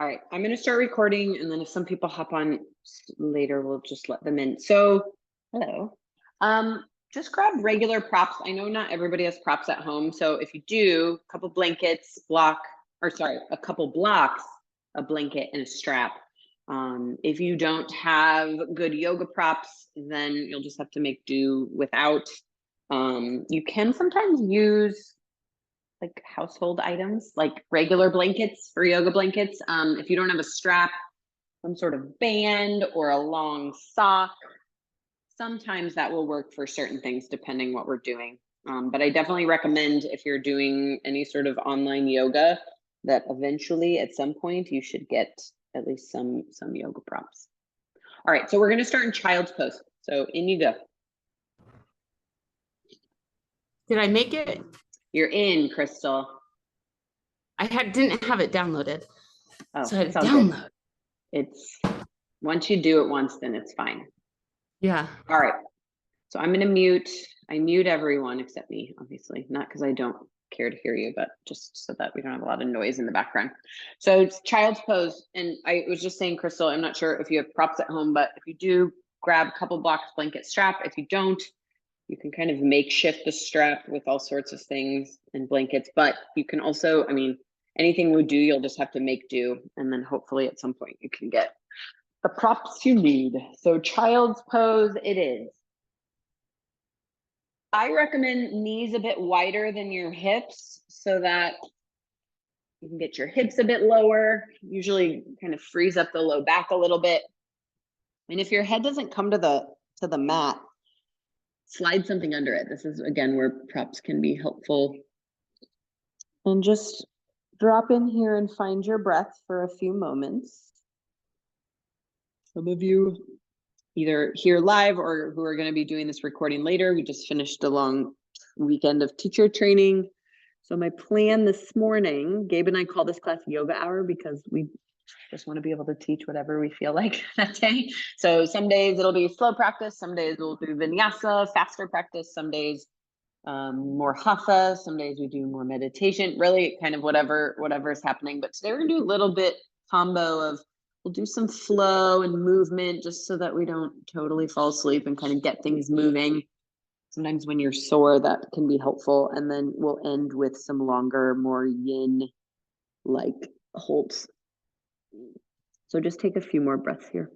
All right, I'm going to start recording, and then if some people hop on later, we'll just let them in. So, hello. Just grab regular props. I know not everybody has props at home, so if you do, a couple blankets, a couple blocks, a blanket, and a strap. If you don't have good yoga props, then you'll just have to make do without. You can sometimes use like household items, like regular blankets for yoga blankets. If you don't have a strap, some sort of band or a long sock, sometimes that will work for certain things depending what we're doing. But I definitely recommend if you're doing any sort of online yoga that eventually at some point you should get at least some yoga props. All right, so we're gonna start in child's pose. So in you go. Did I make it? You're in, Crystal. I didn't have it downloaded. Oh, so I had to download. It's once you do it once, then it's fine. Yeah. All right. So I'm gonna mute. I mute everyone except me, obviously. Not because I don't care to hear you, but just so that we don't have a lot of noise in the background. So it's child's pose. And I was just saying, Crystal, I'm not sure if you have props at home, but if you do, grab a couple blocks, blanket, strap. If you don't, you can kind of makeshift the strap with all sorts of things and blankets, but you can also, I mean, anything would do, you'll just have to make do. And then hopefully at some point you can get the props you need. So child's pose it is. I recommend knees a bit wider than your hips so that you can get your hips a bit lower, usually kind of frees up the low back a little bit. And if your head doesn't come to the mat, slide something under it. This is, again, where props can be helpful. And just drop in here and find your breath for a few moments. Some of you either here live or who are going to be doing this recording later, we just finished a long weekend of teacher training. So my plan this morning, Gabe and I call this class yoga hour because we just want to be able to teach whatever we feel like that day. So some days it'll be slow practice, some days we'll do vinyasa, faster practice, some days more hatha, some days we do more meditation, really kind of whatever is happening. But today we're gonna do a little bit combo of, we'll do some flow and movement just so that we don't totally fall asleep and kind of get things moving. Sometimes when you're sore, that can be helpful. And then we'll end with some longer, more yin-like holds. So just take a few more breaths here.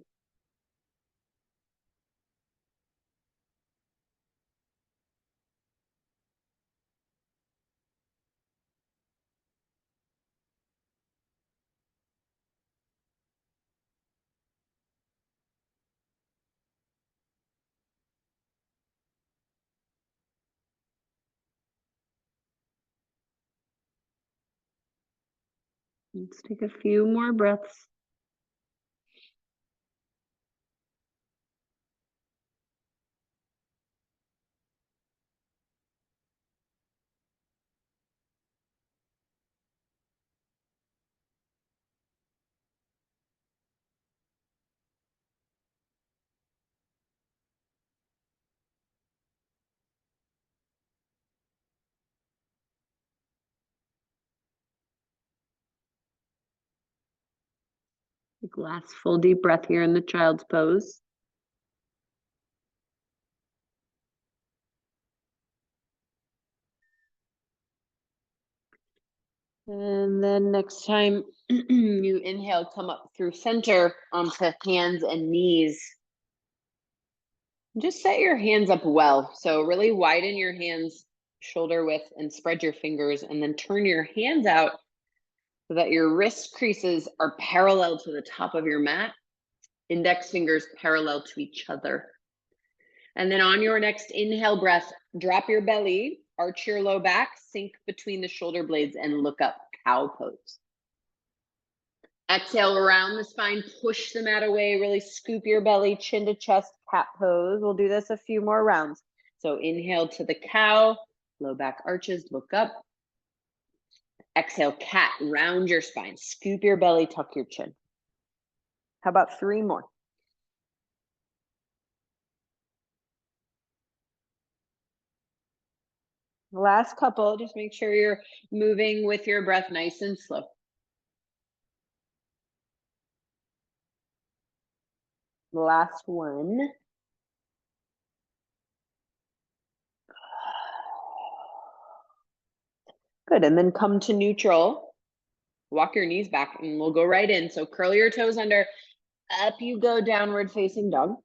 Let's take a few more breaths. Take last full deep breath here in the child's pose. And then next time you inhale, come up through center onto hands and knees. Just set your hands up well. So really widen your hands shoulder width and spread your fingers, and then turn your hands out so that your wrist creases are parallel to the top of your mat, index fingers parallel to each other. And then on your next inhale breath, drop your belly, arch your low back, sink between the shoulder blades, and look up, cow pose. Exhale around the spine, push the mat away, really scoop your belly, chin to chest, cat pose. We'll do this a few more rounds. So inhale to the cow, low back arches, look up. Exhale, cat, round your spine, scoop your belly, tuck your chin. How about 3 more? Last couple, just make sure you're moving with your breath nice and slow. Last one. Good, and then come to neutral. Walk your knees back and we'll go right in. So curl your toes under, up you go, downward facing dog.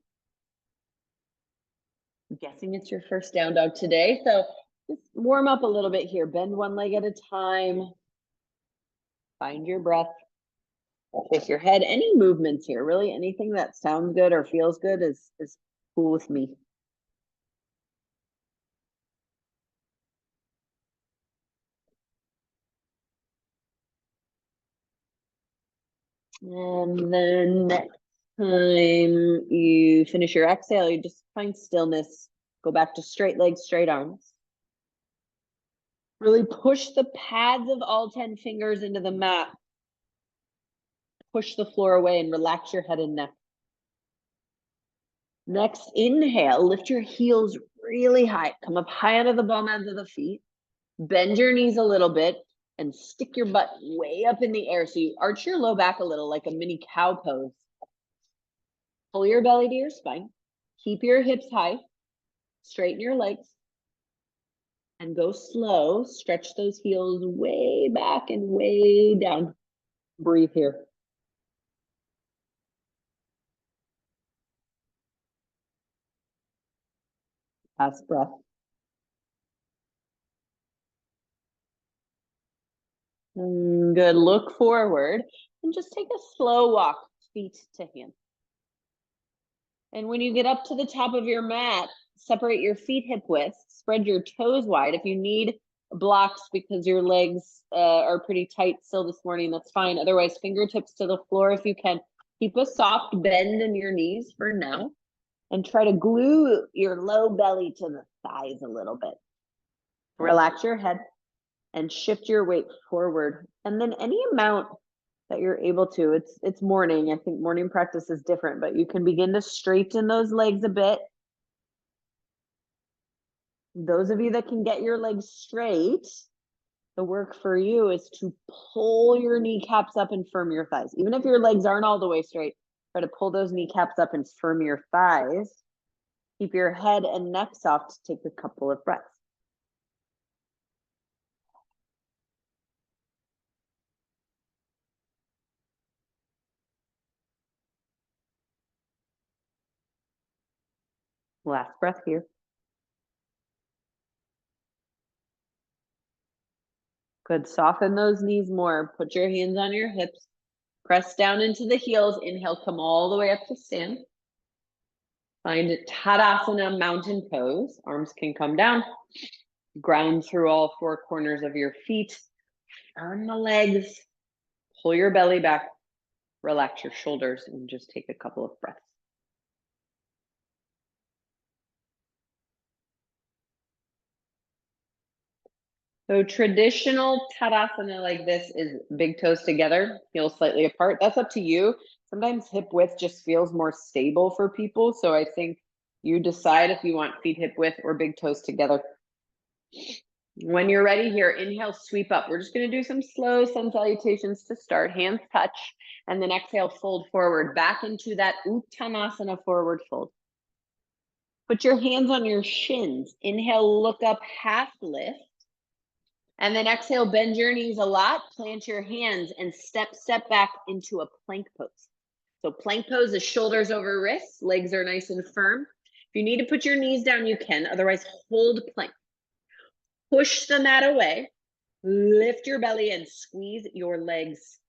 I'm guessing it's your first down dog today. So just warm up a little bit here. Bend one leg at a time. Find your breath. Shake your head. Any movements here, really anything that sounds good or feels good is cool with me. And then next time you finish your exhale, you just find stillness. Go back to straight legs, straight arms. Really push the pads of all 10 fingers into the mat. Push the floor away and relax your head and neck. Next, inhale, lift your heels really high. Come up high out of the ball ends of the feet. Bend your knees a little bit and stick your butt way up in the air. So you arch your low back a little like a mini cow pose. Pull your belly to your spine. Keep your hips high. Straighten your legs. And go slow. Stretch those heels way back and way down. Breathe here. Last breath. Good. Look forward and just take a slow walk, feet to hand. And when you get up to the top of your mat, separate your feet hip width, spread your toes wide. If you need blocks because your legs are pretty tight still this morning, that's fine. Otherwise, fingertips to the floor if you can. Keep a soft bend in your knees for now. And try to glue your low belly to the thighs a little bit. Relax your head and shift your weight forward. And then any amount that you're able to, it's morning. I think morning practice is different, but you can begin to straighten those legs a bit. Those of you that can get your legs straight, the work for you is to pull your kneecaps up and firm your thighs. Even if your legs aren't all the way straight, try to pull those kneecaps up and firm your thighs. Keep your head and neck soft. Take a couple of breaths. Last breath here. Good. Soften those knees more. Put your hands on your hips. Press down into the heels. Inhale, come all the way up to stand. Find Tadasana, mountain pose. Arms can come down. Ground through all four corners of your feet. Turn the legs. Pull your belly back. Relax your shoulders and just take a couple of breaths. So traditional Tadasana like this is big toes together, heels slightly apart. That's up to you. Sometimes hip width just feels more stable for people. So I think you decide if you want feet hip width or big toes together. When you're ready here, inhale, sweep up. We're just going to do some slow sun salutations to start. Hands touch. And then exhale, fold forward. Back into that Uttanasana forward fold. Put your hands on your shins. Inhale, look up, half lift. And then exhale, bend your knees a lot, plant your hands and step back into a plank pose. So plank pose is shoulders over wrists, legs are nice and firm. If you need to put your knees down, you can, otherwise hold plank. Push the mat away, lift your belly and squeeze your legs.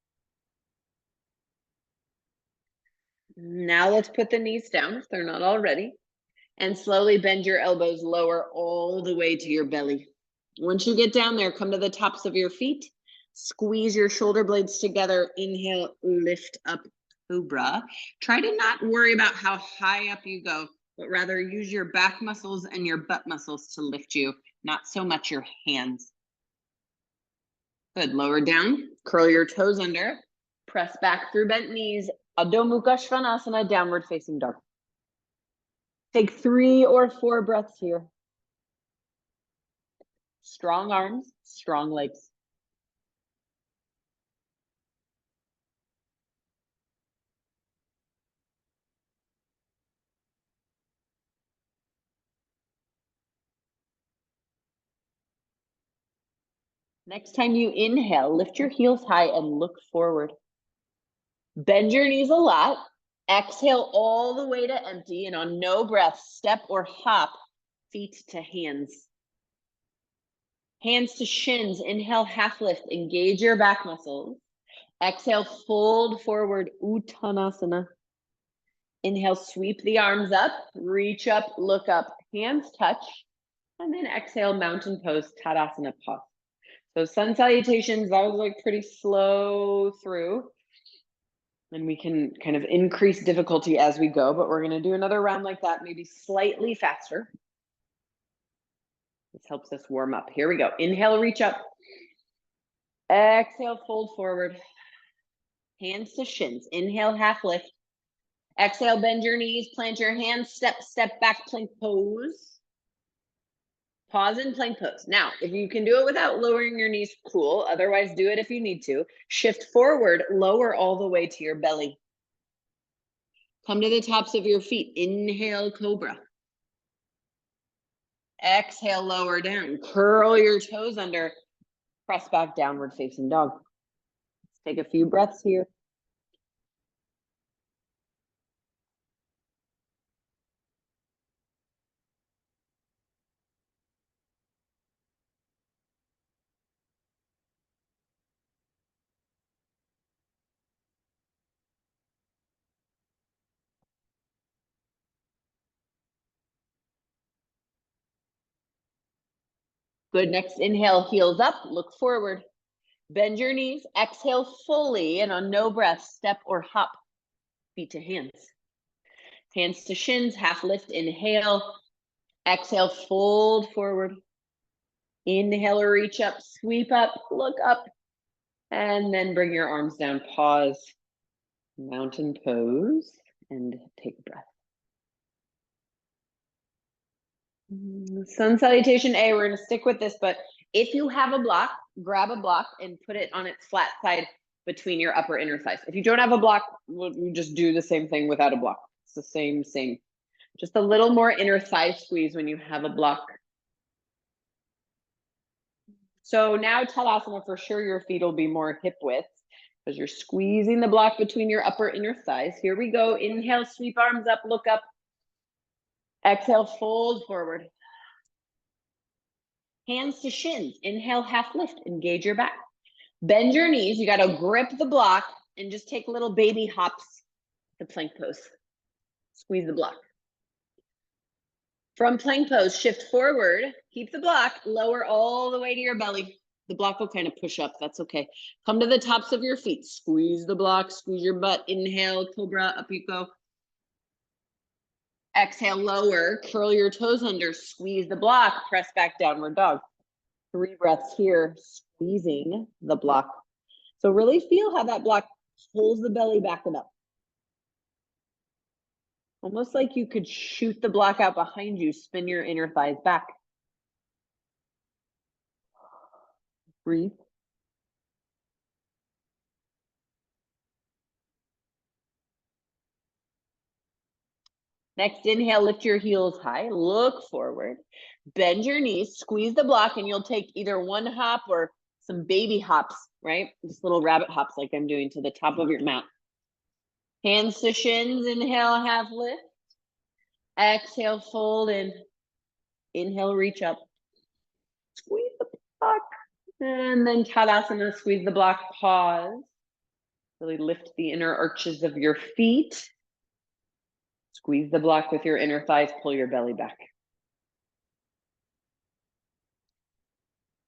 Now let's put the knees down if they're not already, and slowly bend your elbows lower all the way to your belly. Once you get down there, come to the tops of your feet, squeeze your shoulder blades together, inhale, lift up, cobra. Try to not worry about how high up you go, but rather use your back muscles and your butt muscles to lift you, not so much your hands. Good, lower down, curl your toes under, press back through bent knees, Adho Mukha Svanasana, downward facing dog. Take 3 or 4 breaths here. Strong arms, strong legs. Next time you inhale, lift your heels high and look forward. Bend your knees a lot. Exhale all the way to empty, and on no breath, step or hop feet to hands. Hands to shins. Inhale, half lift. Engage your back muscles. Exhale, fold forward, Uttanasana. Inhale, sweep the arms up, reach up, look up, hands touch, and then exhale, mountain pose, Tadasana pause. So sun salutations, that was like pretty slow through. And we can kind of increase difficulty as we go, but we're gonna do another round like that, maybe slightly faster. This helps us warm up. Here we go. Inhale, reach up. Exhale, fold forward. Hands to shins. Inhale, half lift. Exhale, bend your knees, plant your hands, step back, plank pose. Pause in plank pose. Now, if you can do it without lowering your knees, cool. Otherwise, do it if you need to. Shift forward, lower all the way to your belly. Come to the tops of your feet. Inhale, cobra. Exhale, lower down. Curl your toes under. Press back, downward facing dog. Let's take a few breaths here. Good. Next inhale, heels up, look forward. Bend your knees, exhale fully, and on no breath, step or hop, feet to hands. Hands to shins, half lift, inhale. Exhale, fold forward. Inhale, reach up, sweep up, look up, and then bring your arms down, pause, mountain pose, and take a breath. Sun salutation A, we're gonna stick with this, but if you have a block, grab a block and put it on its flat side between your upper inner thighs. If you don't have a block, you just do the same thing without a block. It's the same. Just a little more inner thigh squeeze when you have a block. So now Tadasana, for sure your feet will be more hip width because you're squeezing the block between your upper inner thighs. Here we go. Inhale, sweep arms up, look up. Exhale, fold forward. Hands to shins. Inhale, half lift. Engage your back. Bend your knees. You got to grip the block and just take little baby hops to plank pose. Squeeze the block. From plank pose, shift forward. Keep the block. Lower all the way to your belly. The block will kind of push up. That's okay. Come to the tops of your feet. Squeeze the block. Squeeze your butt. Inhale, cobra. Up you go. Exhale, lower. Curl your toes under. Squeeze the block. Press back, downward dog. 3 breaths here, squeezing the block. So really feel how that block pulls the belly back and up. Almost like you could shoot the block out behind you, spin your inner thighs back. Breathe. Next inhale, lift your heels high, look forward, bend your knees, squeeze the block, and you'll take either one hop or some baby hops, right? Just little rabbit hops like I'm doing to the top of your mat. Hands to shins, inhale, half lift. Exhale, fold in. Inhale, reach up. Squeeze the block. And then Tadasana, squeeze the block, pause. Really lift the inner arches of your feet. Squeeze the block with your inner thighs, pull your belly back.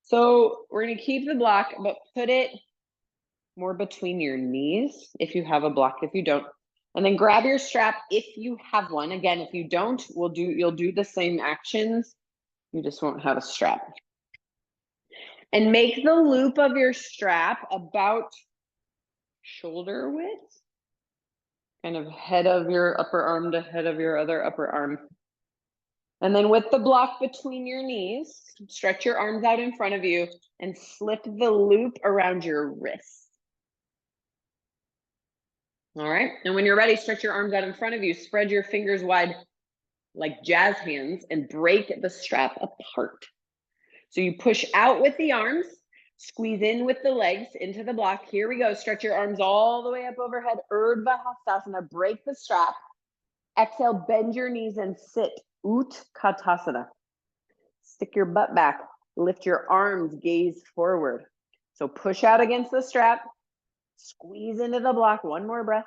So we're gonna keep the block, but put it more between your knees if you have a block, if you don't. And then grab your strap if you have one. Again, if you don't, you'll do the same actions. You just won't have a strap. And make the loop of your strap about shoulder width. Kind of head of your upper arm to head of your other upper arm. And then with the block between your knees, stretch your arms out in front of you and slip the loop around your wrist. All right. And when you're ready, stretch your arms out in front of you, spread your fingers wide like jazz hands and break the strap apart. So you push out with the arms, Squeeze in with the legs into the block. Here we go. Stretch your arms all the way up overhead. Urdhva Hastasana. Break the strap. Exhale, bend your knees and sit. Utkatasana. Stick your butt back. Lift your arms, gaze forward. So push out against the strap. Squeeze into the block. One more breath.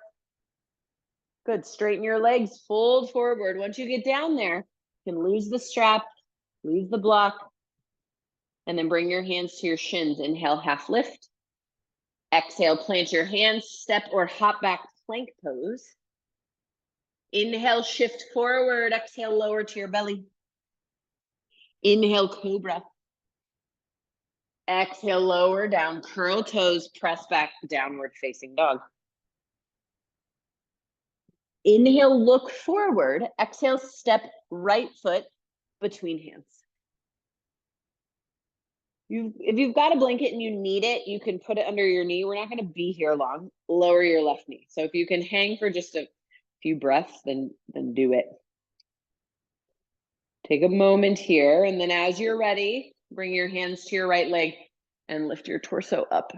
Good. Straighten your legs. Fold forward. Once you get down there, you can lose the strap, lose the block, and then bring your hands to your shins. Inhale, half lift. Exhale, plant your hands, step or hop back plank pose. Inhale, shift forward. Exhale, lower to your belly. Inhale, cobra. Exhale, lower down, curl toes, press back, downward facing dog. Inhale, look forward. Exhale, step right foot between hands. If you've got a blanket and you need it, you can put it under your knee. We're not going to be here long. Lower your left knee. So if you can hang for just a few breaths, then do it. Take a moment here, and then as you're ready, bring your hands to your right leg and lift your torso up.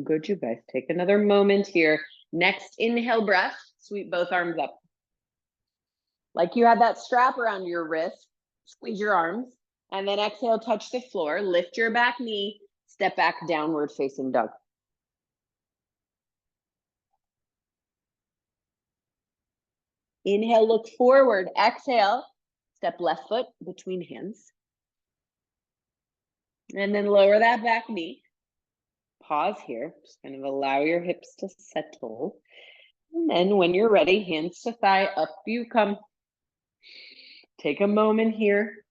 Good, you guys. Take another moment here. Next inhale breath, sweep both arms up. Like you had that strap around your wrist, squeeze your arms, and then exhale, touch the floor, lift your back knee, step back, downward facing dog. Inhale, look forward. Exhale, step left foot between hands. And then lower that back knee. Pause here, just kind of allow your hips to settle. And then when you're ready, hands to thigh, up you come. Take a moment here.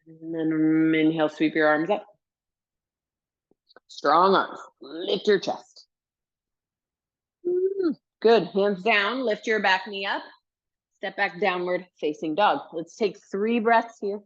And then inhale, sweep your arms up. Strong arms, lift your chest. Good, hands down, lift your back knee up. Step back, downward facing dog. Let's take 3 breaths here.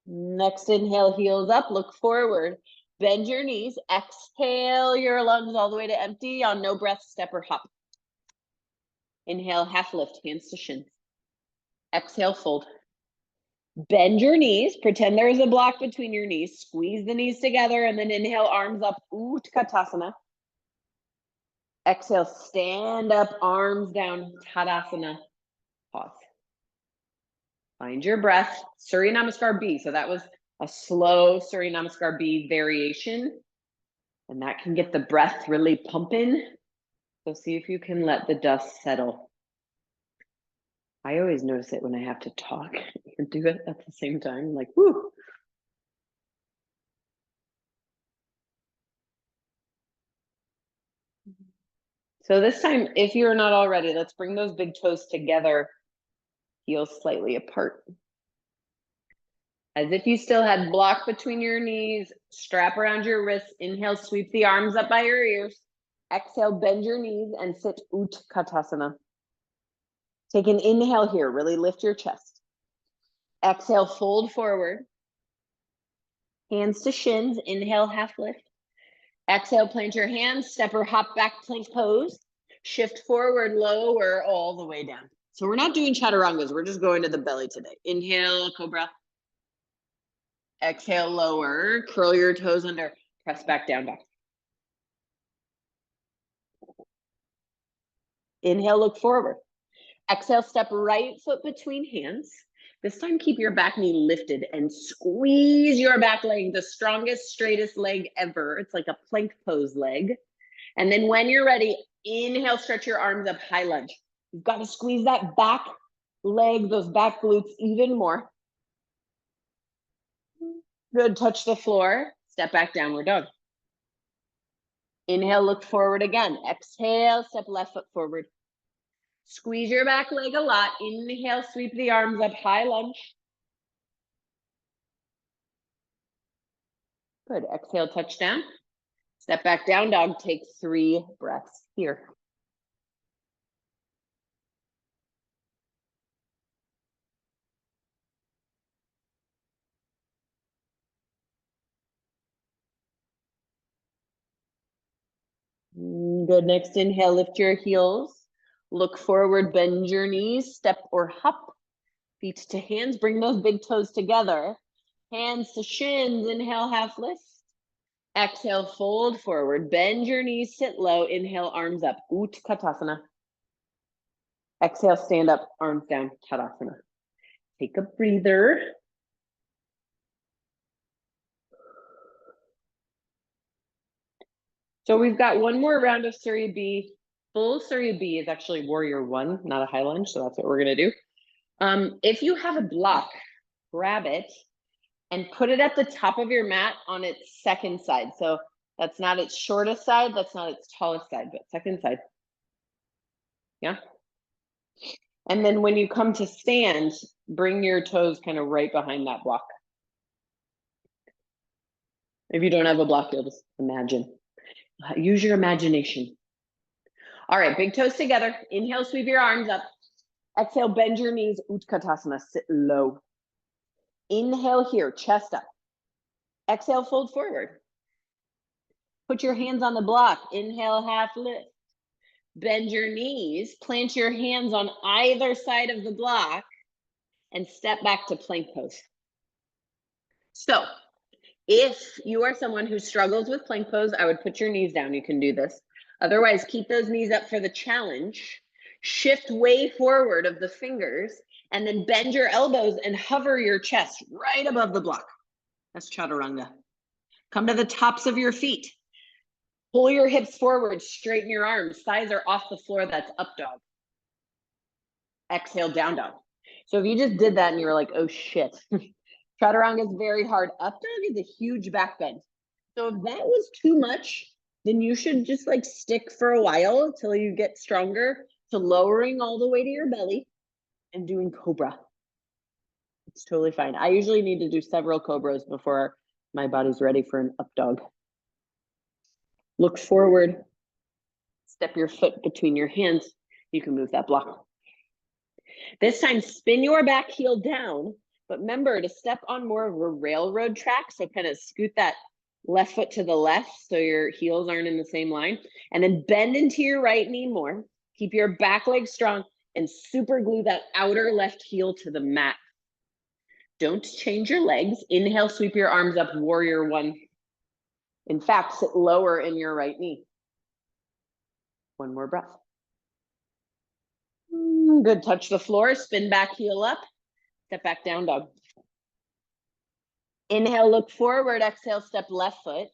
Next inhale, heels up, look forward. Bend your knees, exhale your lungs all the way to empty. On no breath, step or hop. Inhale, half lift, hands to shins. Exhale, fold. Bend your knees, pretend there's a block between your knees. Squeeze the knees together, and then inhale, arms up, Utkatasana. Exhale, stand up, arms down, Tadasana. Pause. Find your breath. Surya Namaskar B. So that was a slow Surya Namaskar B variation. And that can get the breath really pumping. So see if you can let the dust settle. I always notice it when I have to talk and do it at the same time. Like, whoo. So this time, if you're not already, let's bring those big toes together, heels slightly apart. As if you still had block between your knees, strap around your wrists. Inhale, sweep the arms up by your ears. Exhale, bend your knees and sit Utkatasana. Take an inhale here, really lift your chest. Exhale, fold forward. Hands to shins, inhale, half lift. Exhale, plant your hands, step or hop back plank pose. Shift forward, lower all the way down. So we're not doing chaturangas, we're just going to the belly today. Inhale, cobra. Exhale, lower, curl your toes under, press back down, dog. Inhale, look forward. Exhale, step right foot between hands. This time, keep your back knee lifted and squeeze your back leg, the strongest, straightest leg ever. It's like a plank pose leg. And then when you're ready, inhale, stretch your arms up, high lunge. You've got to squeeze that back leg, those back glutes even more. Good, touch the floor, step back, downward dog. Inhale, look forward again. Exhale, step left foot forward. Squeeze your back leg a lot. Inhale, sweep the arms up, high lunge. Good, exhale, touch down. Step back, down dog, take 3 breaths here. Good. Next inhale, lift your heels. Look forward, bend your knees, step or hop. Feet to hands, bring those big toes together. Hands to shins, inhale, half lift. Exhale, fold forward, bend your knees, sit low. Inhale, arms up, Utkatasana. Exhale, stand up, arms down, Tadasana. Take a breather. So we've got one more round of Surya B. Full Surya B is actually Warrior One, not a high lunge, so that's what we're gonna do. If you have a block, grab it and put it at the top of your mat on its second side. So that's not its shortest side, that's not its tallest side, but second side. Yeah. And then when you come to stand, bring your toes kind of right behind that block. If you don't have a block, you'll just imagine. Use your imagination. All right, big toes together. Inhale, sweep your arms up. Exhale, bend your knees, Utkatasana, sit low. Inhale here, chest up. Exhale, fold forward. Put your hands on the block. Inhale, half lift. Bend your knees, plant your hands on either side of the block, and step back to plank pose. So if you are someone who struggles with plank pose, I would put your knees down. You can do this. Otherwise, keep those knees up for the challenge. Shift way forward of the fingers, and then bend your elbows and hover your chest right above the block. That's chaturanga. Come to the tops of your feet. Pull your hips forward, straighten your arms. Thighs are off the floor, that's up dog. Exhale, down dog. So if you just did that and you were like, oh shit, chaturanga is very hard. Up dog is a huge back bend. So if that was too much, then you should just like stick for a while until you get stronger to lowering all the way to your belly and doing cobra. It's totally fine. I usually need to do several cobras before my body's ready for an up dog. Look forward, step your foot between your hands. You can move that block. This time, spin your back heel down, but remember to step on more of a railroad track. So kind of scoot that left foot to the left so your heels aren't in the same line. And then bend into your right knee more. Keep your back leg strong and super glue that outer left heel to the mat. Don't change your legs. Inhale, sweep your arms up, Warrior One. In fact, sit lower in your right knee. One more breath. Good, touch the floor, spin back, heel up, step back, down dog. Inhale, look forward, exhale, step left foot.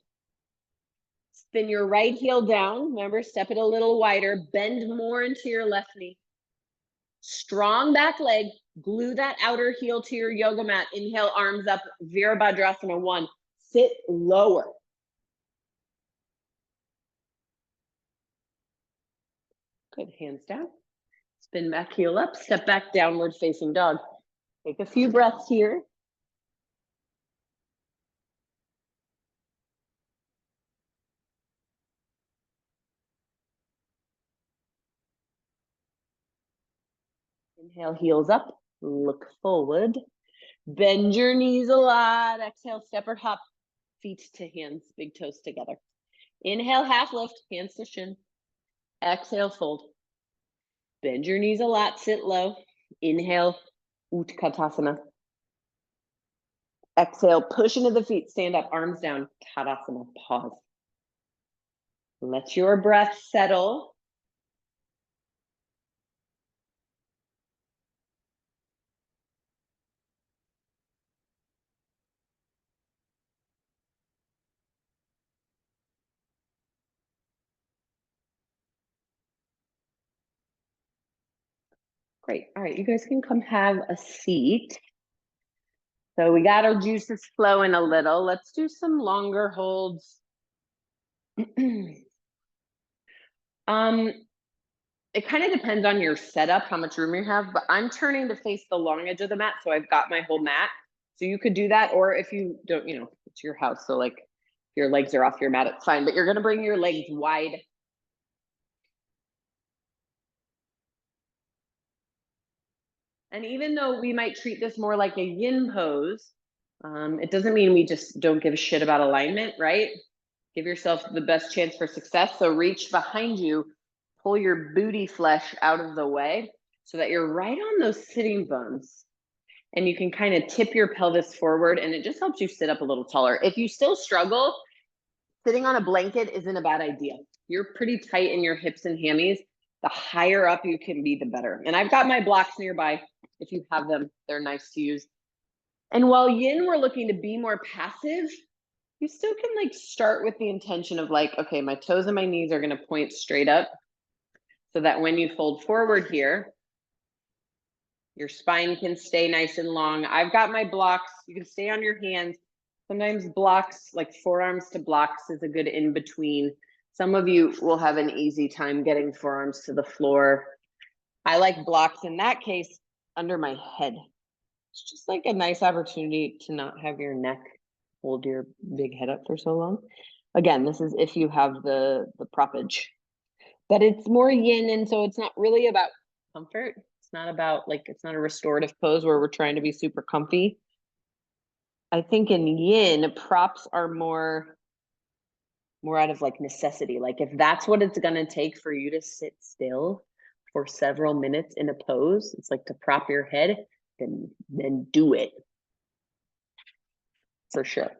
Spin your right heel down, remember, step it a little wider, bend more into your left knee. Strong back leg, glue that outer heel to your yoga mat. Inhale, arms up, Virabhadrasana 1. Sit lower. Good, hands down. Spin back, heel up, step back, downward facing dog. Take a few breaths here. Inhale, heels up, look forward. Bend your knees a lot. Exhale, step or hop, feet to hands, big toes together. Inhale, half lift, hands to shin. Exhale, fold. Bend your knees a lot, sit low. Inhale, Utkatasana. Exhale, push into the feet, stand up, arms down, Tadasana, pause. Let your breath settle. Great, all right, you guys can come have a seat. So we got our juices flowing a little. Let's do some longer holds. It kind of depends on your setup, how much room you have, but I'm turning to face the long edge of the mat, so I've got my whole mat. So you could do that, or if you don't, you know, it's your house, so like if your legs are off your mat, it's fine, but you're gonna bring your legs wide. And even though we might treat this more like a yin pose, it doesn't mean we just don't give a shit about alignment, right? Give yourself the best chance for success. So reach behind you, pull your booty flesh out of the way so that you're right on those sitting bones. And you can kind of tip your pelvis forward, and it just helps you sit up a little taller. If you still struggle, sitting on a blanket isn't a bad idea. You're pretty tight in your hips and hammies. The higher up you can be, the better. And I've got my blocks nearby. If you have them, they're nice to use. And while yin, we're looking to be more passive, you still can like start with the intention of like, okay, my toes and my knees are going to point straight up so that when you fold forward here, your spine can stay nice and long. I've got my blocks. You can stay on your hands. Sometimes blocks, like forearms to blocks, is a good in between. Some of you will have an easy time getting forearms to the floor. I like blocks in that case under my head. It's just like a nice opportunity to not have your neck hold your big head up for so long. Again, this is if you have the proppage. But it's more yin, and so it's not really about comfort. It's not about like, it's not a restorative pose where we're trying to be super comfy. I think in yin, props are more out of like necessity. Like if that's what it's gonna take for you to sit still for several minutes in a pose, it's like to prop your head, then do it. For sure.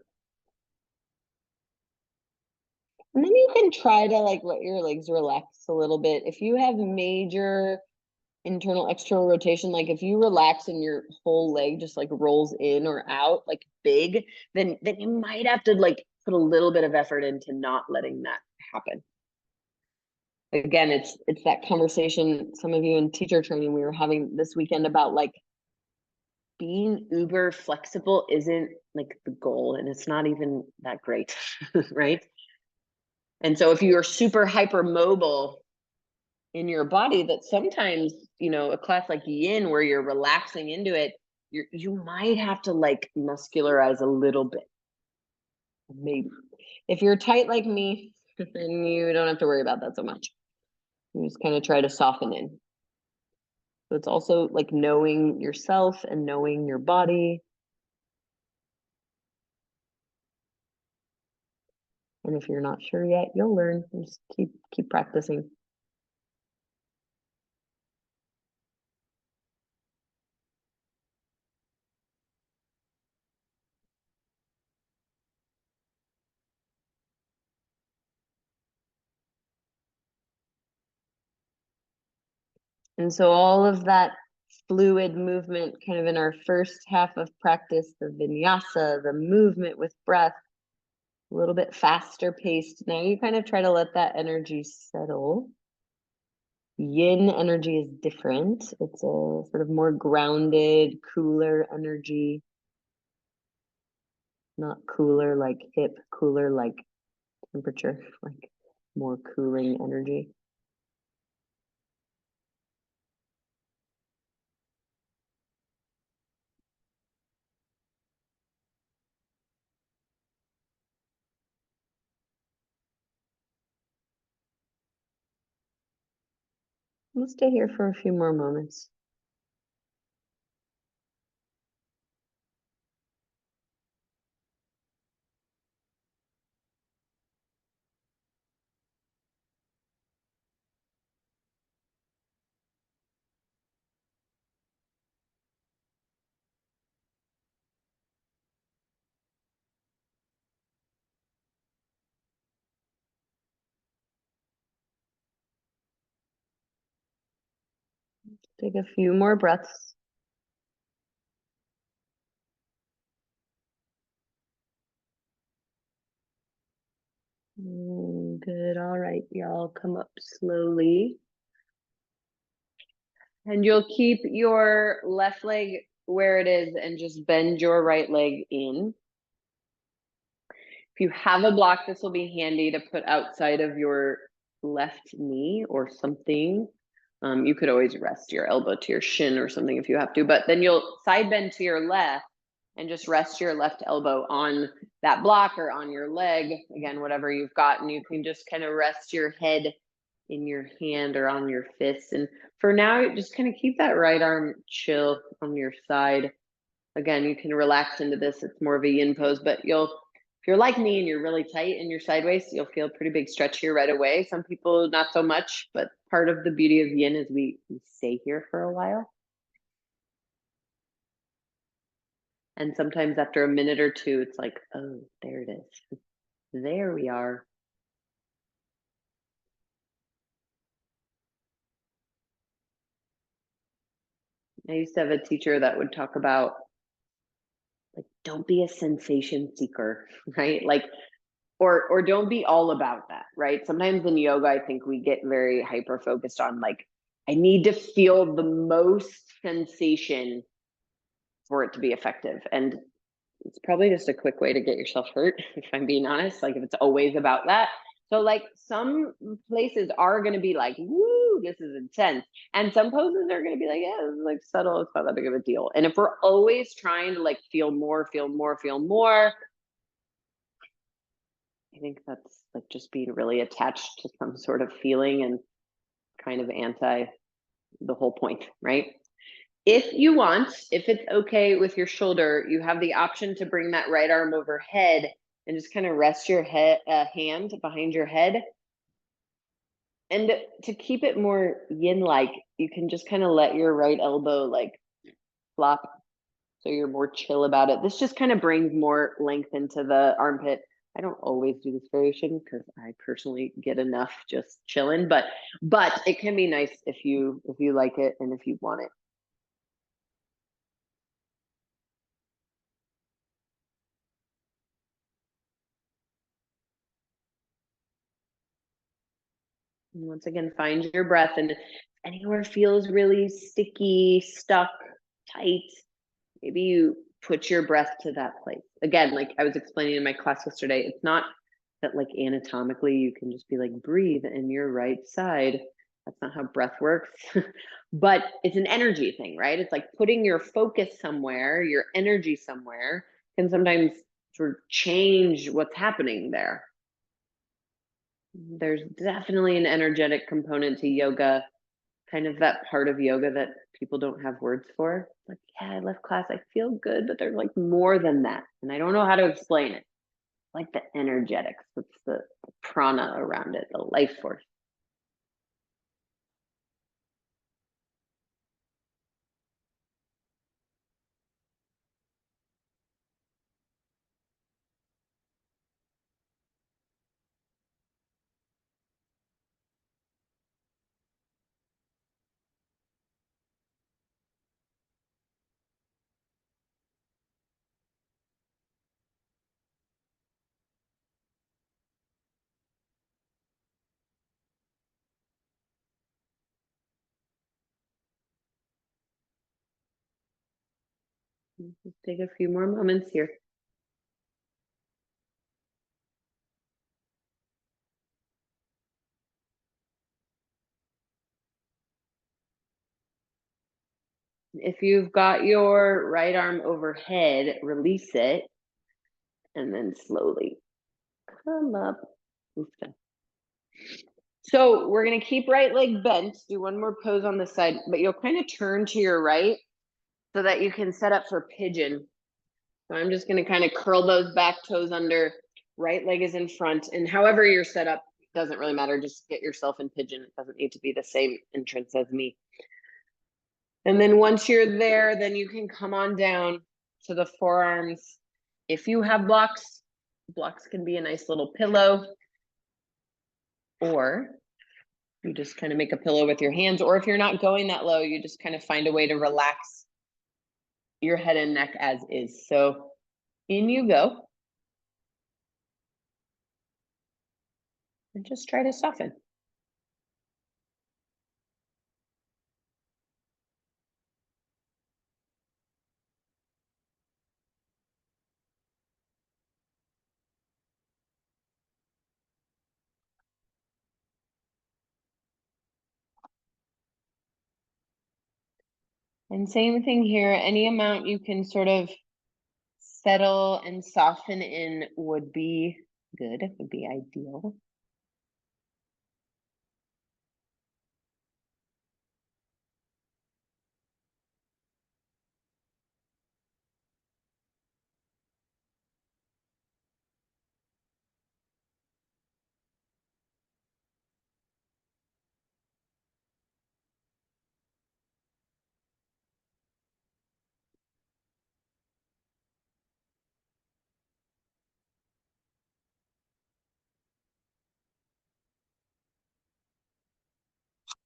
And then you can try to like let your legs relax a little bit. If you have major internal external rotation, like if you relax and your whole leg just like rolls in or out like big, then you might have to like put a little bit of effort into not letting that happen. Again, it's that conversation some of you in teacher training we were having this weekend about like being uber flexible isn't like the goal, and it's not even that great. Right? And so if you're super hypermobile in your body, that sometimes, you know, a class like yin where you're relaxing into it, you might have to like muscularize a little bit. Maybe. If you're tight like me, then you don't have to worry about that so much. You just kind of try to soften in. So it's also like knowing yourself and knowing your body. And if you're not sure yet, you'll learn. Just keep practicing. And so all of that fluid movement kind of in our first half of practice, the vinyasa, the movement with breath, a little bit faster paced. Now you kind of try to let that energy settle. Yin energy is different. It's a sort of more grounded, cooler energy. Not cooler like hip, cooler like temperature, like more cooling energy. We'll stay here for a few more moments. Take a few more breaths. Good. All right, y'all come up slowly. And you'll keep your left leg where it is and just bend your right leg in. If you have a block, this will be handy to put outside of your left knee or something. You could always rest your elbow to your shin or something if you have to, but then you'll side bend to your left and just rest your left elbow on that block or on your leg, again, whatever you've got, and you can just kind of rest your head in your hand or on your fist. And for now, just kind of keep that right arm chill on your side. Again, you can relax into this. It's more of a yin pose, but you'll If you're like me and you're really tight in your side waist, you'll feel a pretty big stretch here right away. Some people not so much, but part of the beauty of yin is we stay here for a while. And sometimes after a minute or two, it's like, oh, there it is. There we are. I used to have a teacher that would talk about, like, don't be a sensation seeker, right? Like, or don't be all about that, right? Sometimes in yoga, I think we get very hyper focused on, like, I need to feel the most sensation for it to be effective. And it's probably just a quick way to get yourself hurt, if I'm being honest. Like, if it's always about that. So, like, some places are going to be like, woo, this is intense. And some poses are going to be like, yeah, this is like subtle. It's not that big of a deal. And if we're always trying to like feel more, feel more, feel more, I think that's like just being really attached to some sort of feeling and kind of anti the whole point, right? If you want, if it's okay with your shoulder, you have the option to bring that right arm overhead and just kind of rest your head hand behind your head. And to keep it more yin-like, you can just kind of let your right elbow like flop so you're more chill about it. This just kind of brings more length into the armpit. I don't always do this variation because I personally get enough just chilling, but it can be nice if you like it and if you want it. And once again, find your breath, and if anywhere feels really sticky, stuck, tight, maybe you put your breath to that place. Again, like I was explaining in my class yesterday, it's not that like anatomically you can just be like breathe in your right side. That's not how breath works. But it's an energy thing, right? It's like putting your focus somewhere, your energy somewhere can sometimes sort of change what's happening there. There's definitely an energetic component to yoga, kind of that part of yoga that people don't have words for. Like, yeah, I left class, I feel good, but there's like more than that. And I don't know how to explain it. Like the energetics, it's the prana around it, the life force. Just take a few more moments here. If you've got your right arm overhead, release it and then slowly come up. Okay. So we're going to keep right leg bent, do one more pose on the side, but you'll kind of turn to your right so that you can set up for pigeon. So I'm just going to kind of curl those back toes under, right leg is in front, and however you're set up, doesn't really matter. Just get yourself in pigeon. It doesn't need to be the same entrance as me. And then once you're there, then you can come on down to the forearms. If you have blocks, blocks can be a nice little pillow, or you just kind of make a pillow with your hands, or if you're not going that low, you just kind of find a way to relax your head and neck as is. So in you go. And just try to soften. And same thing here, any amount you can sort of settle and soften in would be good, would be ideal.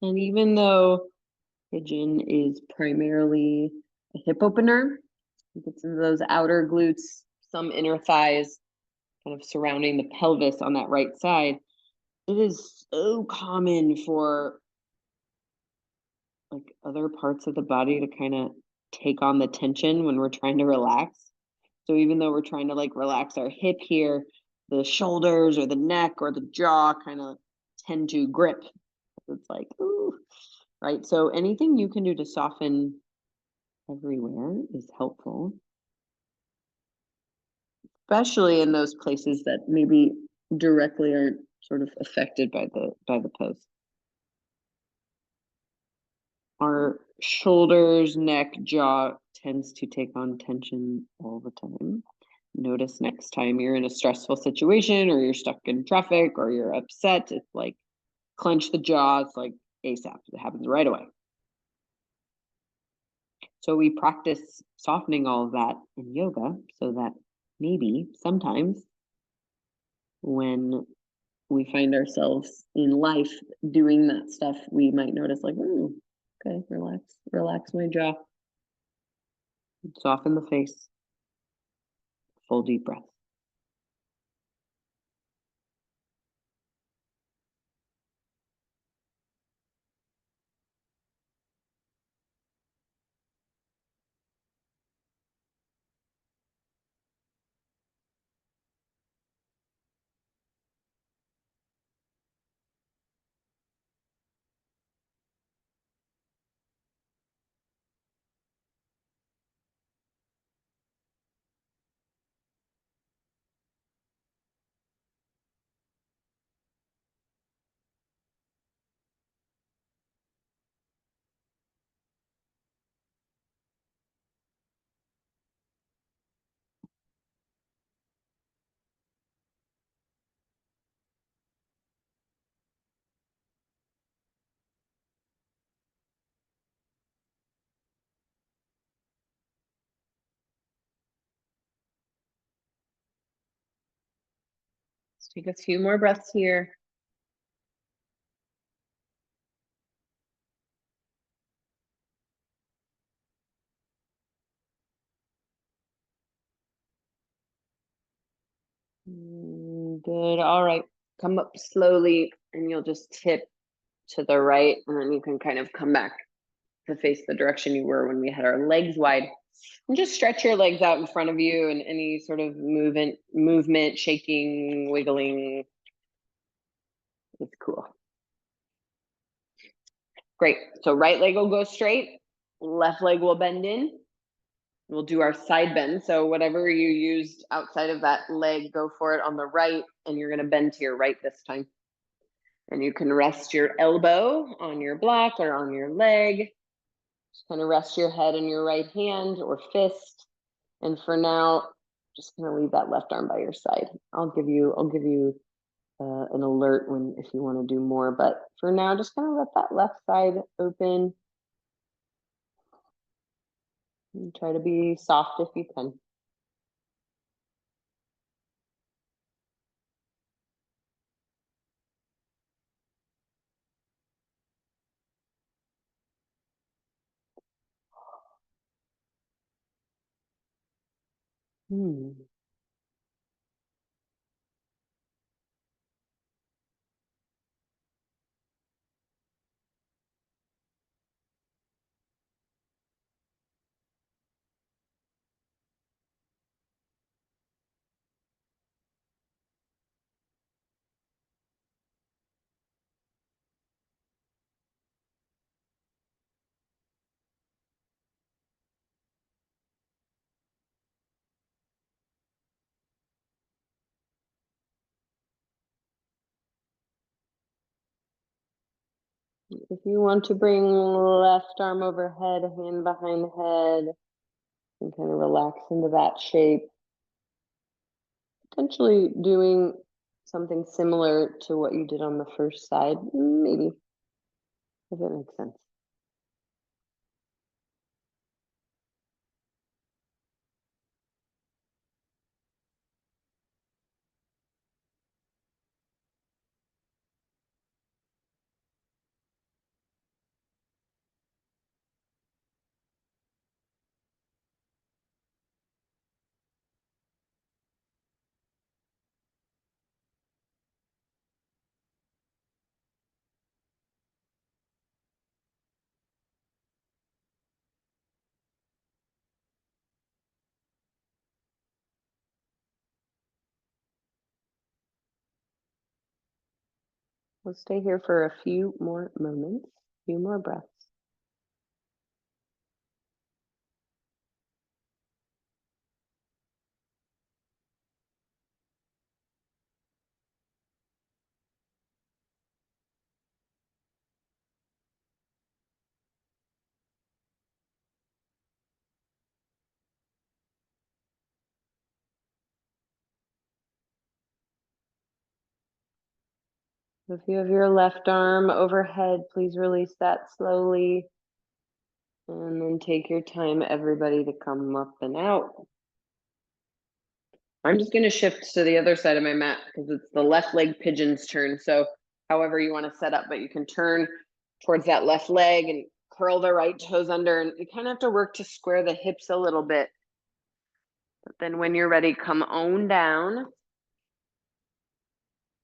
And even though pigeon is primarily a hip opener, you get some of those outer glutes, some inner thighs kind of surrounding the pelvis on that right side. It is so common for like other parts of the body to kind of take on the tension when we're trying to relax. So even though we're trying to like relax our hip here, the shoulders or the neck or the jaw kind of tend to grip. It's like, ooh, right? So anything you can do to soften everywhere is helpful, especially in those places that maybe directly aren't sort of affected by the pose. Our shoulders, neck, jaw tends to take on tension all the time. Notice next time you're in a stressful situation or you're stuck in traffic or you're upset, it's like clench the jaw. It's like ASAP. It happens right away. So we practice softening all of that in yoga so that maybe sometimes when we find ourselves in life doing that stuff, we might notice like, ooh, okay, relax my jaw. Soften the face. Full deep breath. Let's take a few more breaths here. Good. All right. Come up slowly and you'll just tip to the right and then you can kind of come back to face the direction you were when we had our legs wide. And just stretch your legs out in front of you and any sort of movement, shaking, wiggling. It's cool. Great. So right leg will go straight, left leg will bend in. We'll do our side bend. So whatever you used outside of that leg, go for it on the right, and you're going to bend to your right this time. And you can rest your elbow on your block or on your leg. Just kind of rest your head in your right hand or fist. And for now, just gonna leave that left arm by your side. I'll give you an alert when if you want to do more. But for now, just kind of let that left side open. And try to be soft if you can. Hmm. If you want to bring left arm overhead, hand behind head, and kind of relax into that shape. Potentially doing something similar to what you did on the first side, maybe, if it makes sense. We'll stay here for a few more moments, a few more breaths. If you have your left arm overhead, please release that slowly. And then take your time, everybody, to come up and out. I'm just going to shift to the other side of my mat because it's the left leg pigeon's turn. So however you want to set up, but you can turn towards that left leg and curl the right toes under. And you kind of have to work to square the hips a little bit. But then when you're ready, come on down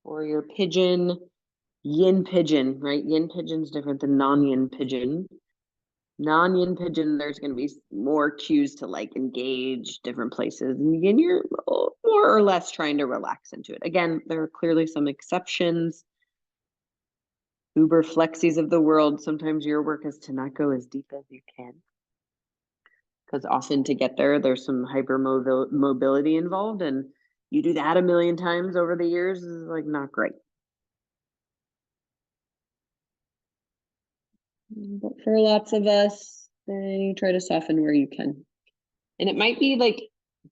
for your pigeon, yin pigeon, right? Yin pigeon's different than non-yin pigeon. Non-yin pigeon, there's going to be more cues to like engage different places. And yin, you're more or less trying to relax into it. Again, there are clearly some exceptions. Uber flexies of the world, sometimes your work is to not go as deep as you can. Because often to get there, there's some hypermobility involved. And you do that a million times over the years is like not great. But for lots of us, you try to soften where you can. And it might be like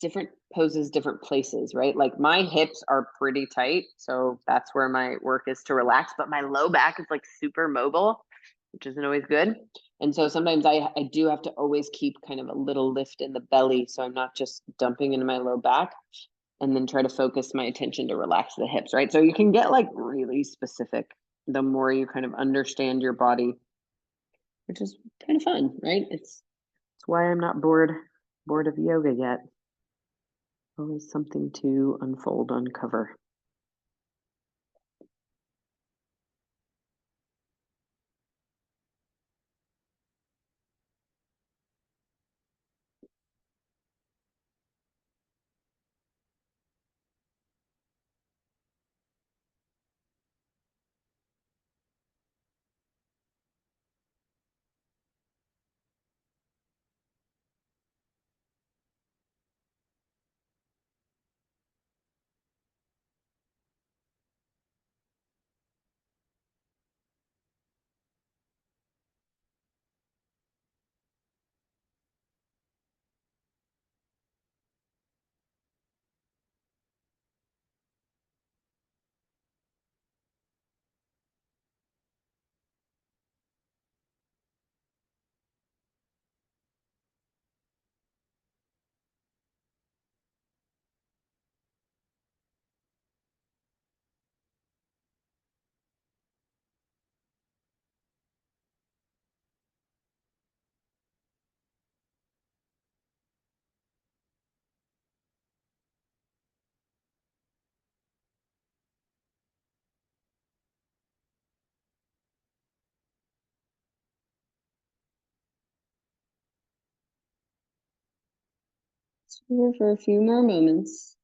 different poses, different places, right? Like my hips are pretty tight. So that's where my work is to relax. But my low back is like super mobile, which isn't always good. And so sometimes I do have to always keep kind of a little lift in the belly. So I'm not just dumping into my low back and then try to focus my attention to relax the hips, right? So you can get like really specific the more you kind of understand your body, which is kind of fun, right? It's why I'm not bored of yoga yet. Always something to unfold, uncover. Here for a few more moments.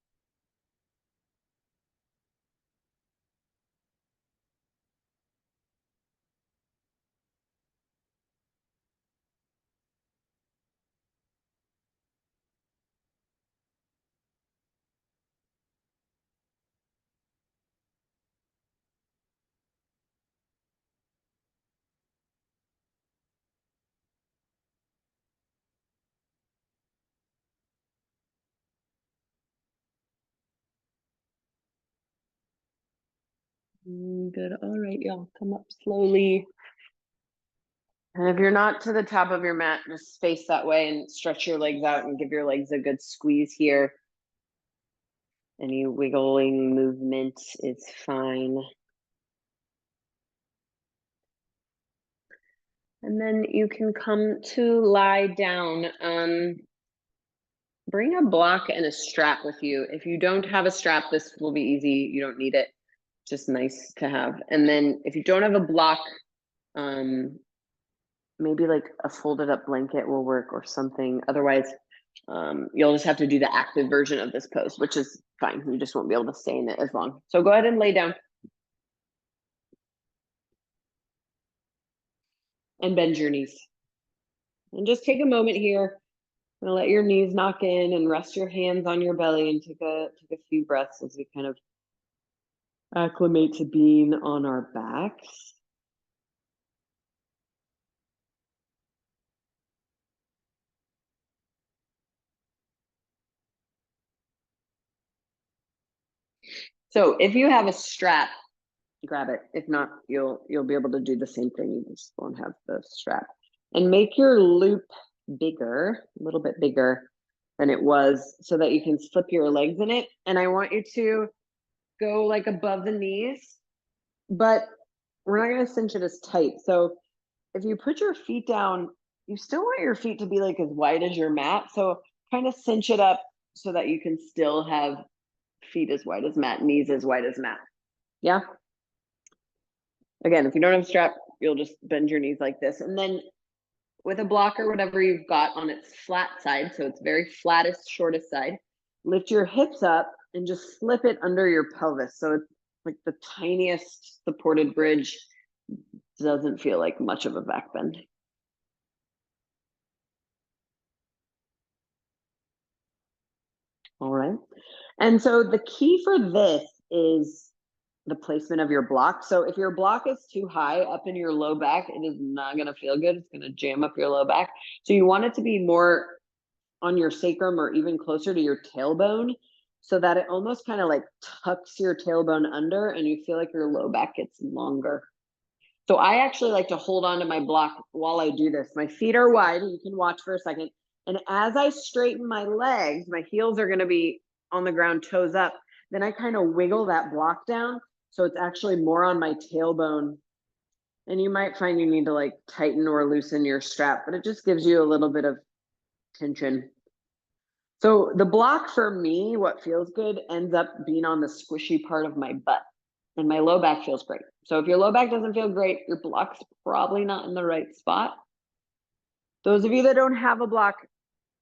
Good. All right, y'all, come up slowly. And if you're not to the top of your mat, just face that way and stretch your legs out and give your legs a good squeeze here. Any wiggling movement is fine. And then you can come to lie down. Bring a block and a strap with you. If you don't have a strap, this will be easy. You don't need it. Just nice to have. And then if you don't have a block, maybe like a folded up blanket will work or something. Otherwise, you'll just have to do the active version of this pose, which is fine. You just won't be able to stay in it as long. So go ahead and lay down. and bend your knees. And just take a moment here. And let your knees knock in and rest your hands on your belly and take a few breaths as we kind of acclimate to being on our backs. So if you have a strap, grab it. If not, you'll be able to do the same thing. You just won't have the strap. And make your loop bigger, a little bit bigger than it was, so that you can slip your legs in it. And I want you to go like above the knees, but we're not going to cinch it as tight. So if you put your feet down, you still want your feet to be like as wide as your mat. So kind of cinch it up so that you can still have feet as wide as mat, knees as wide as mat. Yeah. Again, if you don't have a strap, you'll just bend your knees like this. And then with a block or whatever you've got on its flat side, so it's very flattest, shortest side, lift your hips up and just slip it under your pelvis. So it's like the tiniest supported bridge. Doesn't feel like much of a back bend. All right. And so the key for this is the placement of your block. So if your block is too high up in your low back, it is not going to feel good. It's going to jam up your low back. So you want it to be more on your sacrum or even closer to your tailbone, so that it almost kind of like tucks your tailbone under and you feel like your low back gets longer. So I actually like to hold on to my block while I do this. My feet are wide. You can watch for a second. And as I straighten my legs, my heels are going to be on the ground, toes up. Then I kind of wiggle that block down. So it's actually more on my tailbone. And you might find you need to like tighten or loosen your strap, but it just gives you a little bit of tension. So the block for me, what feels good, ends up being on the squishy part of my butt. And my low back feels great. So if your low back doesn't feel great, your block's probably not in the right spot. Those of you that don't have a block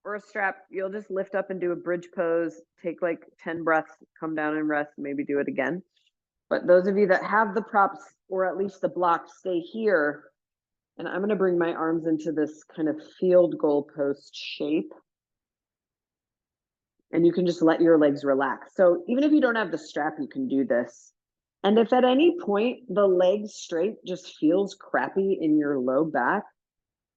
or a strap, you'll just lift up and do a bridge pose, take like 10 breaths, come down and rest, maybe do it again. But those of you that have the props or at least the block, stay here. And I'm going to bring my arms into this kind of field goal post shape. And you can just let your legs relax. So even if you don't have the strap, you can do this. And if at any point the leg straight just feels crappy in your low back,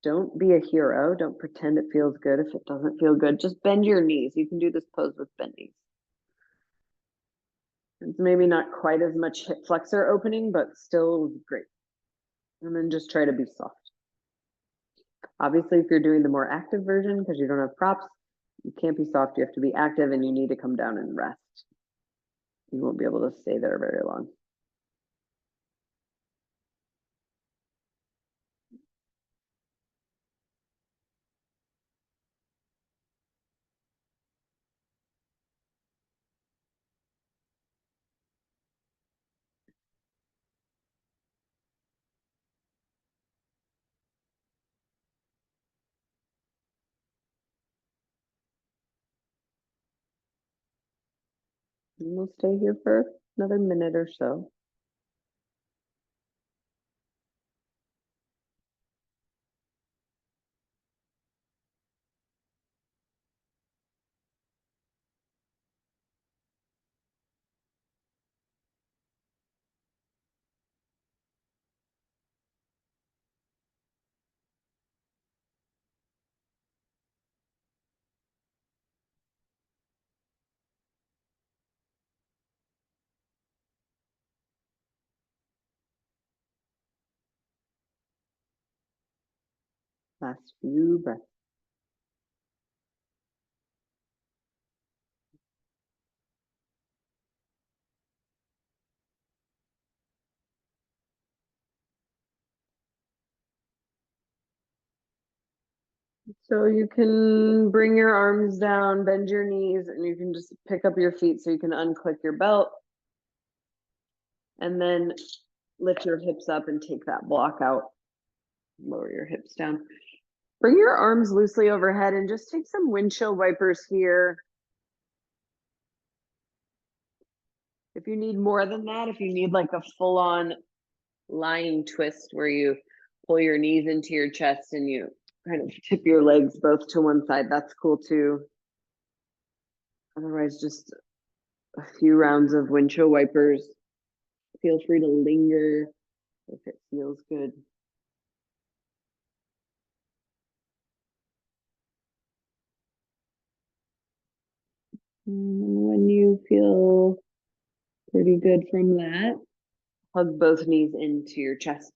don't be a hero. Don't pretend it feels good if it doesn't feel good. Just bend your knees. You can do this pose with bent knees. It's maybe not quite as much hip flexor opening, but still great. And then just try to be soft. Obviously, if you're doing the more active version, because you don't have props, you can't be soft. You have to be active and you need to come down and rest. You won't be able to stay there very long. And we'll stay here for another minute or so. Last few breaths. So you can bring your arms down, bend your knees, and you can just pick up your feet so you can unclick your belt. And then lift your hips up and take that block out. Lower your hips down. Bring your arms loosely overhead and just take some windshield wipers here. If you need more than that, if you need like a full-on lying twist where you pull your knees into your chest and you kind of tip your legs both to one side. That's cool too. Otherwise, just a few rounds of windshield wipers. Feel free to linger if it feels good. When you feel pretty good from that, hug both knees into your chest.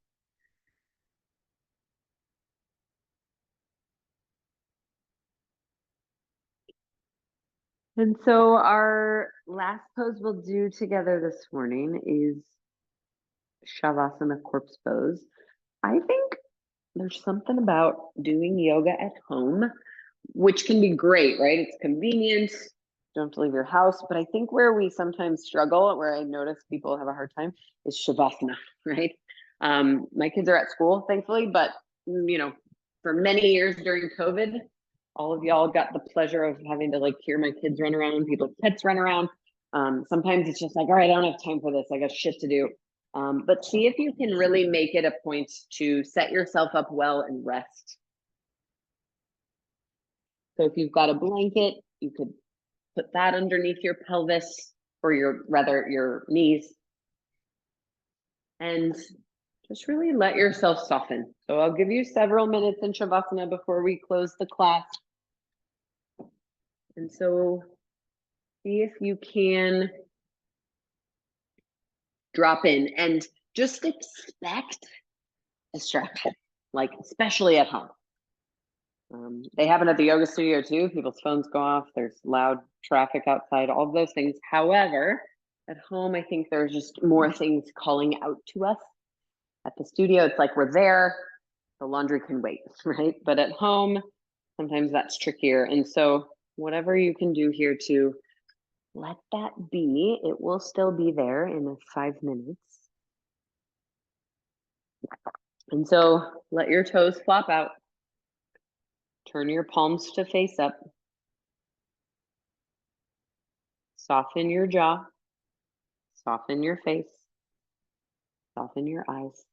And so our last pose we'll do together this morning is Shavasana corpse pose. I think there's something about doing yoga at home, which can be great, right? It's convenient. Don't have to leave your house. But I think where we sometimes struggle, where I notice people have a hard time, is Shavasana, right? My kids are at school, thankfully, but for many years during COVID, all of y'all got the pleasure of having to like hear my kids run around, people's pets run around. Sometimes it's just like, all right, I don't have time for this. I got shit to do. But see if you can really make it a point to set yourself up well and rest. So if you've got a blanket, you could put that underneath your pelvis or your knees. And just really let yourself soften. So I'll give you several minutes in Shavasana before we close the class. And so see if you can drop in and just expect distraction, like especially at home. They happen at the yoga studio too. People's phones go off. There's loud traffic outside, all of those things. However, at home, I think there's just more things calling out to us. At the studio, it's like we're there. The laundry can wait, right? But at home, sometimes that's trickier. And so whatever you can do here to let that be, it will still be there in 5 minutes. And so let your toes flop out. Turn your palms to face up. Soften your jaw. Soften your face. Soften your eyes.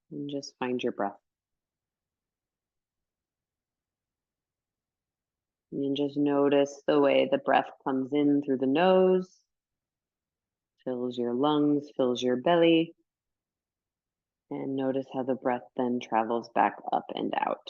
And just find your breath. And just notice the way the breath comes in through the nose, fills your lungs, fills your belly. And notice how the breath then travels back up and out.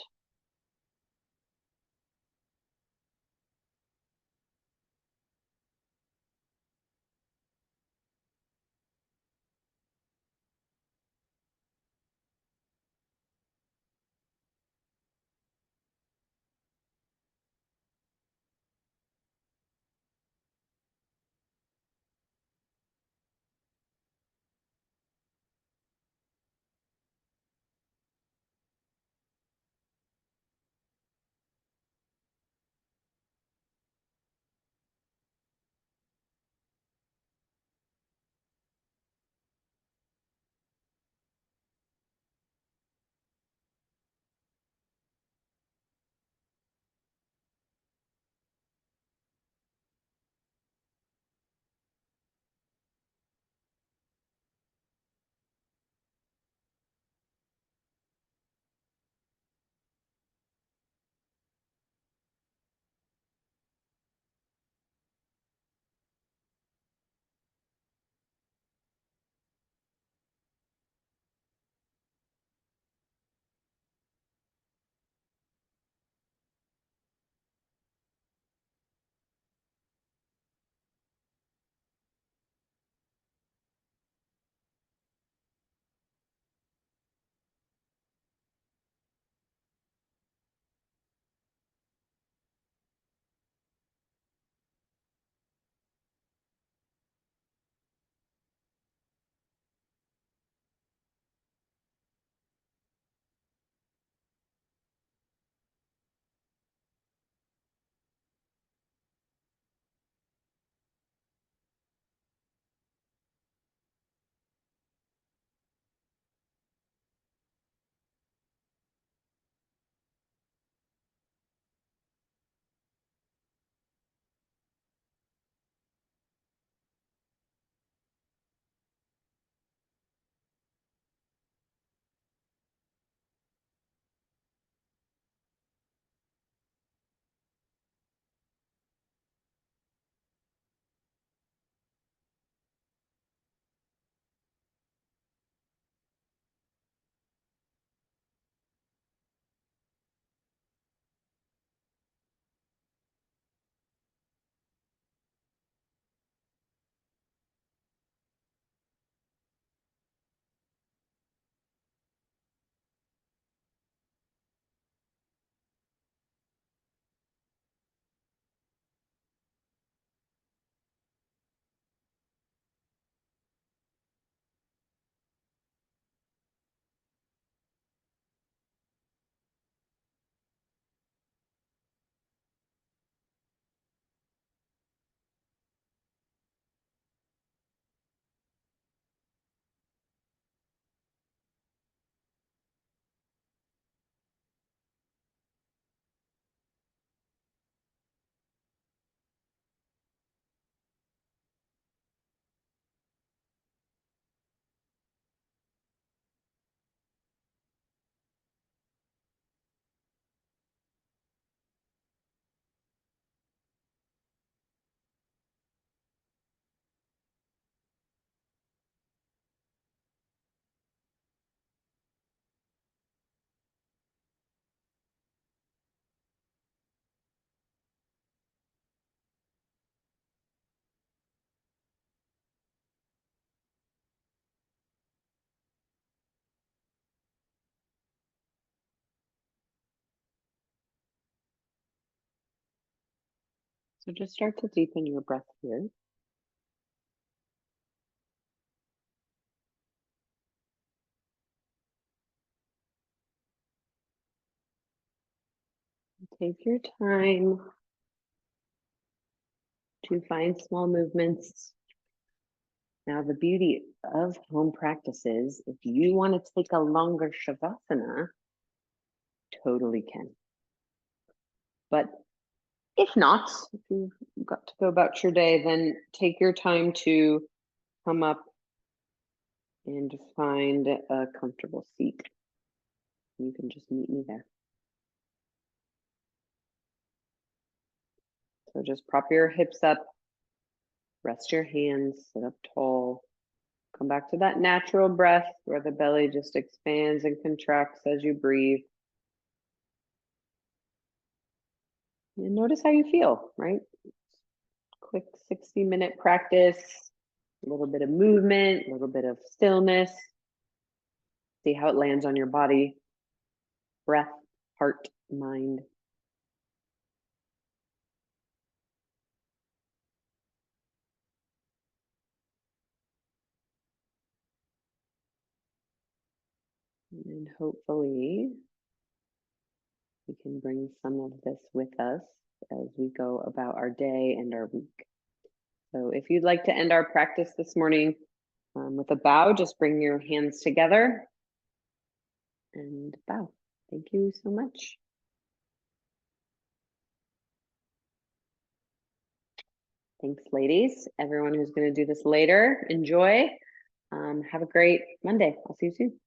So just start to deepen your breath here. Take your time to find small movements. Now, the beauty of home practices, if you want to take a longer Shavasana, totally can. But if not, if you've got to go about your day, then take your time to come up and find a comfortable seat. You can just meet me there. So just prop your hips up, rest your hands, sit up tall. Come back to that natural breath where the belly just expands and contracts as you breathe. And notice how you feel, right? Quick 60-minute practice, a little bit of movement, a little bit of stillness. See how it lands on your body, breath, heart, mind. And hopefully we can bring some of this with us as we go about our day and our week. So if you'd like to end our practice this morning with a bow, just bring your hands together and bow. Thank you so much. Thanks, ladies. Everyone who's going to do this later, enjoy. Have a great Monday. I'll see you soon.